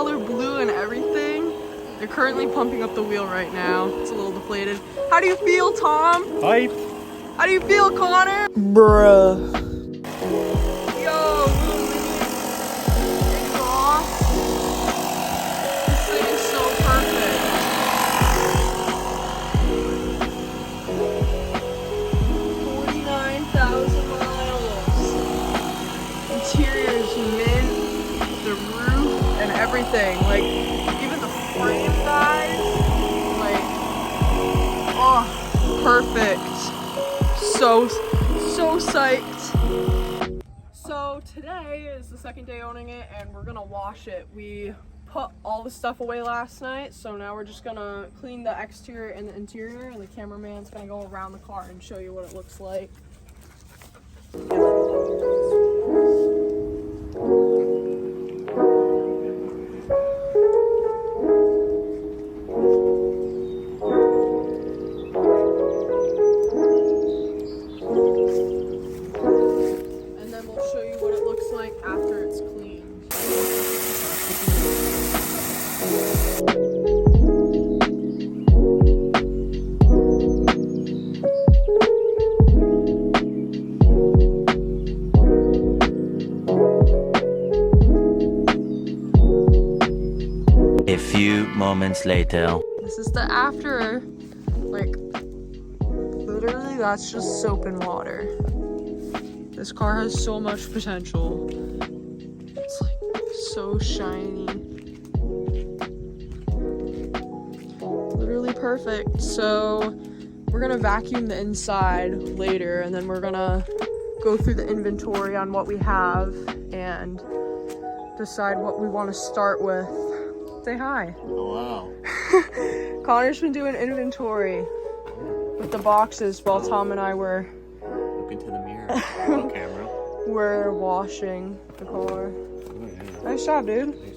color blue and everything. They're currently pumping up the wheel right now. It's a little deflated. How do you feel, Tom? Hype. How do you feel, Connor? Bruh. Yo, little mini exhaust. This thing is so perfect. 49,000 miles. Interior is mint, the roof and everything. Like, even the frame, guys. Like, oh, perfect. So psyched. So today is the second day owning it and we're gonna wash it. We put all the stuff away last night, so now we're just gonna clean the exterior and the interior, and the cameraman's gonna go around the car and show you what it looks like. After it's cleaned. A few moments later. This is the after. Like, literally that's just soap and water. This car has so much potential. It's like so shiny. Literally perfect. So we're gonna vacuum the inside later, and then we're gonna go through the inventory on what we have and decide what we want to start with. Say hi. Oh, wow. Connor's been doing inventory with the boxes while Tom and I were Look into the mirror. On camera. we're washing the car. Oh, yeah. Nice job, dude. Nice